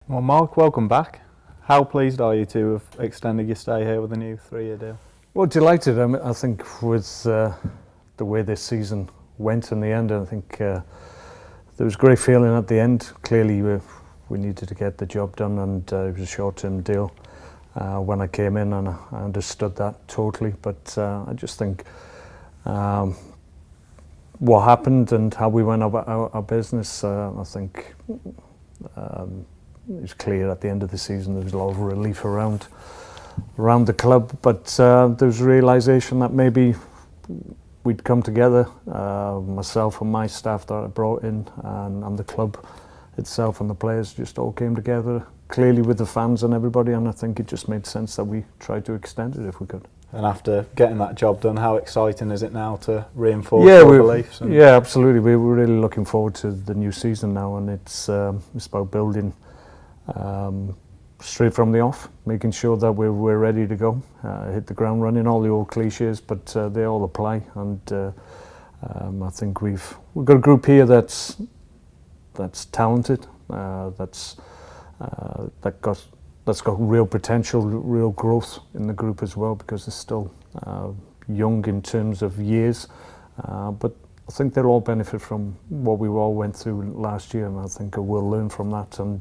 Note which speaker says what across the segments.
Speaker 1: Well, Mark, welcome back. How pleased are you to have extended your stay here with a new 3-year deal?
Speaker 2: Well, delighted. I think with the way this season went in the end, I think there was a great feeling at the end. Clearly, we needed to get the job done, and it was a short-term deal when I came in, and I understood that totally. But I just think what happened and how we went about our business, I think it was clear at the end of the season there was a lot of relief around the club, but there was a realisation that maybe we'd come together, myself and my staff that I brought in, and the club itself and the players just all came together, clearly with the fans and everybody, and I think it just made sense that we tried to extend it if we could.
Speaker 1: And after getting that job done, how exciting is it now to reinforce your beliefs?
Speaker 2: Yeah, absolutely. We're really looking forward to the new season now, and it's about building straight from the off, making sure that we're ready to go, hit the ground running. All the old cliches, but they all apply. And I think we've got a group here that's talented, that's got real potential, real growth in the group as well, because it's still young in terms of years. But I think they'll all benefit from what we all went through last year, and I think we'll learn from that, and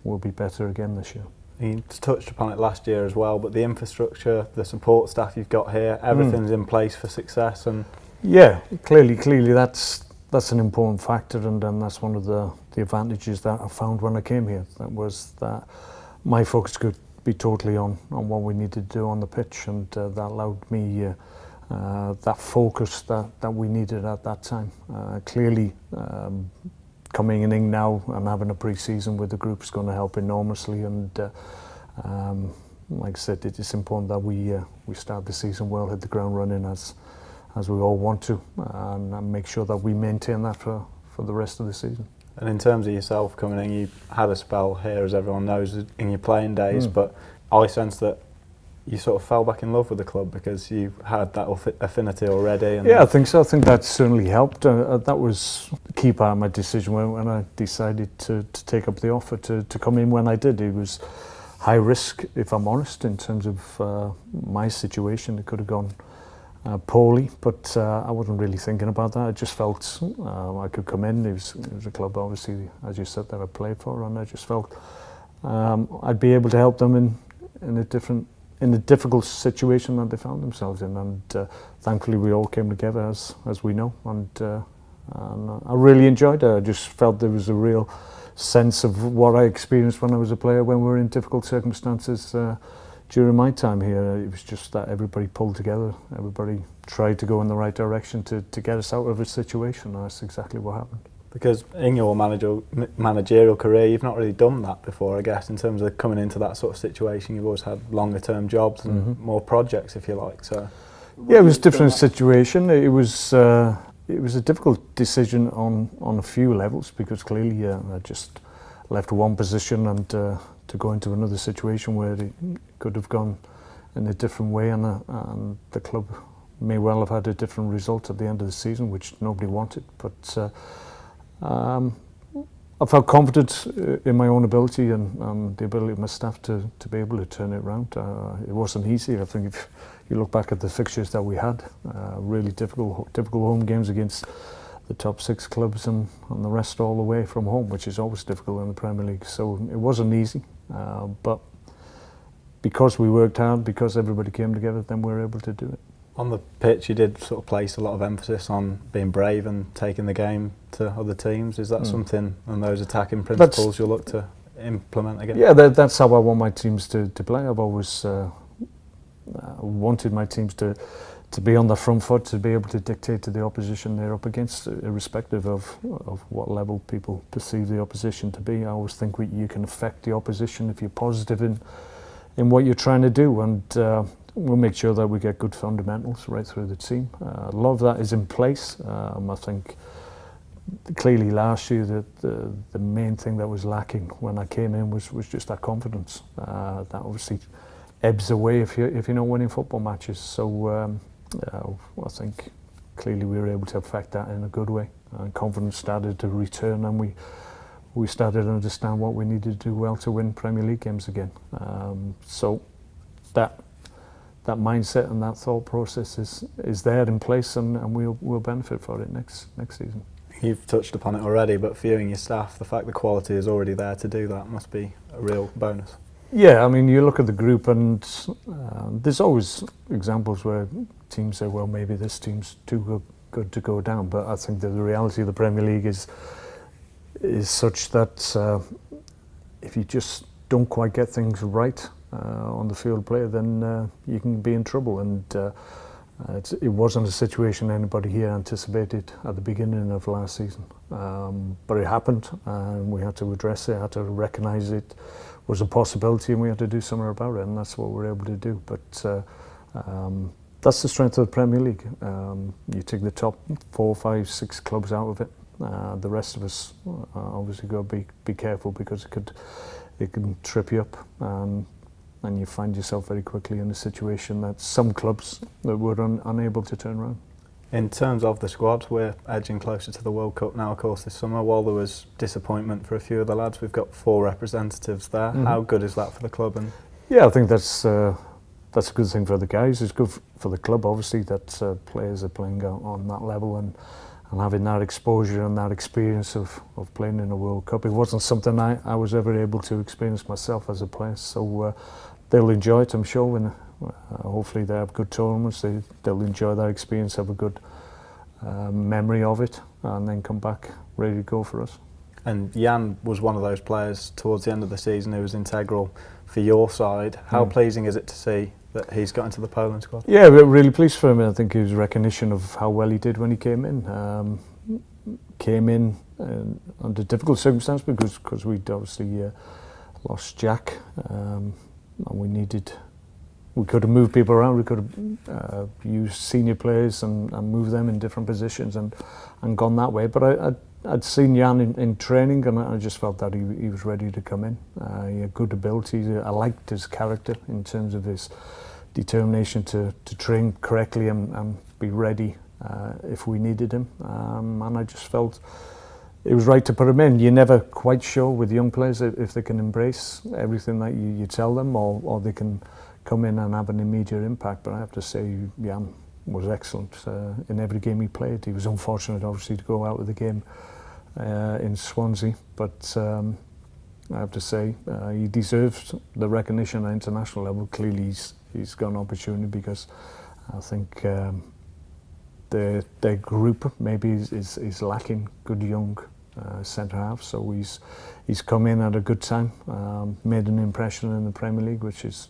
Speaker 2: we'll be better again this year.
Speaker 1: You touched upon it last year as well, but the infrastructure, the support staff you've got here, everything's in place for success. And
Speaker 2: yeah, clearly that's an important factor, and that's one of the advantages that I found when I came here. That was that my focus could be totally on what we needed to do on the pitch, and that allowed me that focus that we needed at that time. Clearly, coming in now and having a pre-season with the group is going to help enormously, and like I said, it's important that we start the season well, hit the ground running as we all want to, and make sure that we maintain that for the rest of the season.
Speaker 1: And in terms of yourself coming in, you had a spell here, as everyone knows, in your playing days, but I sense that you sort of fell back in love with the club because you had that affinity already. And
Speaker 2: yeah, I think so. I think that certainly helped. That was the key part of my decision when I decided to take up the offer to come in when I did. It was high risk, if I'm honest, in terms of my situation. It could have gone poorly, but I wasn't really thinking about that. I just felt I could come in. It was a club, obviously, as you said, that I played for, and I just felt I'd be able to help them in a difficult situation that they found themselves in, and thankfully we all came together as we know, and I really enjoyed it. I just felt there was a real sense of what I experienced when I was a player when we were in difficult circumstances during my time here. It was just that everybody pulled together, everybody tried to go in the right direction to get us out of a situation, and that's exactly what happened.
Speaker 1: Because in your managerial career, you've not really done that before, I guess, in terms of coming into that sort of situation. You've always had longer term jobs and more projects, if you like. So
Speaker 2: yeah, it was a different situation. It was a difficult decision on a few levels, because clearly I just left one position and to go into another situation where it could have gone in a different way, and the club may well have had a different result at the end of the season, which nobody wanted. But I felt confident in my own ability and the ability of my staff to be able to turn it around. It wasn't easy. I think if you look back at the fixtures that we had, really difficult home games against the top 6 clubs and the rest all the way from home, which is always difficult in the Premier League. So it wasn't easy, but because we worked hard, because everybody came together, then we were able to do it.
Speaker 1: On the pitch, you did sort of place a lot of emphasis on being brave and taking the game to other teams. Is that something, and those attacking principles, you'll look to implement again?
Speaker 2: Yeah, that's how I want my teams to play. I've always wanted my teams to be on the front foot, to be able to dictate to the opposition they're up against, irrespective of what level people perceive the opposition to be. I always think you can affect the opposition if you're positive in what you're trying to do, and we'll make sure that we get good fundamentals right through the team. A lot of that is in place. I think clearly last year that the main thing that was lacking when I came in was just that confidence. That obviously ebbs away if you're not winning football matches. So I think clearly we were able to affect that in a good way. And confidence started to return, and we we started to understand what we needed to do well to win Premier League games again. So that mindset and that thought process is there in place, and we'll benefit for it next season.
Speaker 1: You've touched upon it already, but for you and your staff, the fact the quality is already there to do that must be a real bonus.
Speaker 2: Yeah, I mean, you look at the group, and there's always examples where teams say, well, maybe this team's too good to go down. But I think that the reality of the Premier League is such that if you just don't quite get things right on the field play, then you can be in trouble. And it wasn't a situation anybody here anticipated at the beginning of last season. But it happened, and we had to address it, had to recognise it was a possibility, and we had to do something about it, and that's what we're able to do. But that's the strength of the Premier League. You take the top 4, 5, 6 clubs out of it. The rest of us obviously got to be careful, because it can trip you up, and you find yourself very quickly in a situation that some clubs that were unable to turn around.
Speaker 1: In terms of the squad, we're edging closer to the World Cup now, of course, this summer. While there was disappointment for a few of the lads, we've got 4 representatives there. Mm-hmm. How good is that for the club? And
Speaker 2: yeah, I think that's a good thing for the guys. It's good for the club, obviously, that players are playing on that level and having that exposure and that experience of playing in a World Cup. It wasn't something I was ever able to experience myself as a player, so they'll enjoy it, I'm sure. When hopefully they have good tournaments, they'll enjoy that experience, have a good memory of it, and then come back ready to go for us.
Speaker 1: And Jan was one of those players towards the end of the season who was integral for your side. How pleasing is it to see that he's got into the Poland squad? Yeah,
Speaker 2: we're really pleased for him. I think it was recognition of how well he did when he came in. Came in under difficult circumstances, because we'd obviously lost Jack, and we could have moved people around. We could have used senior players and moved them in different positions and gone that way. But I'd seen Jan in training, and I just felt that he was ready to come in. He had good ability. I liked his character in terms of his determination to train correctly and be ready if we needed him. And I just felt it was right to put him in. You're never quite sure with young players if they can embrace everything that you tell them, or they can come in and have an immediate impact. But I have to say, Jan was excellent in every game he played. He was unfortunate, obviously, to go out of the game in Swansea, but I have to say he deserves the recognition at international level. Clearly he's got an opportunity, because I think their group maybe is lacking good young centre half. So he's come in at a good time, made an impression in the Premier League, which is,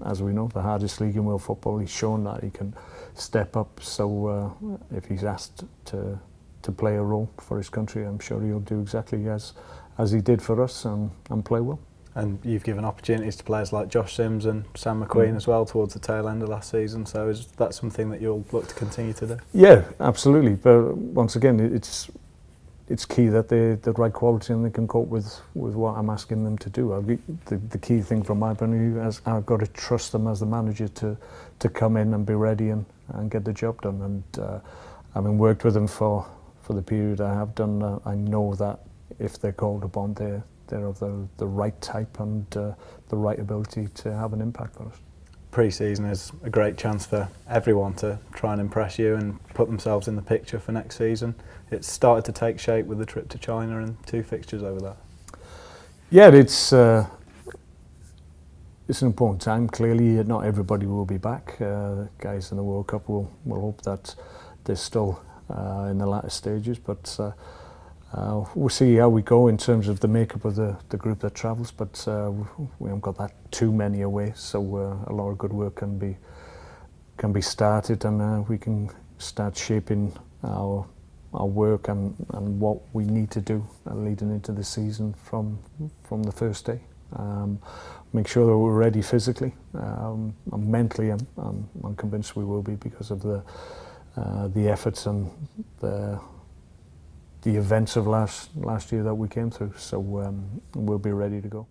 Speaker 2: as we know, the hardest league in world football. He's shown that he can step up. So if he's asked to play a role for his country, I'm sure he'll do exactly as he did for us, and play well.
Speaker 1: And you've given opportunities to players like Josh Sims and Sam McQueen as well towards the tail end of last season. So is that something that you'll look to continue to do? Yeah,
Speaker 2: absolutely. But once again, it's key that they're the right quality and they can cope with what I'm asking them to do. The key thing from my point of view is I've got to trust them as the manager to come in and be ready and get the job done. And having worked with them for the period I have done, I know that if they're called upon, they're of the right type and the right ability to have an impact on us.
Speaker 1: Pre-season is a great chance for everyone to try and impress you and put themselves in the picture for next season. It's started to take shape with the trip to China and 2 fixtures over there.
Speaker 2: Yeah, it's an important time. Clearly, not everybody will be back. Guys in the World Cup will hope that they're still in the latter stages, but we'll see how we go in terms of the makeup of the group that travels, but we haven't got that too many away, so a lot of good work can be started, and we can start shaping our work and what we need to do leading into the season from the first day. Make sure that we're ready physically. And mentally, I'm convinced we will be, because of the efforts and the events of last year that we came through. So we'll be ready to go.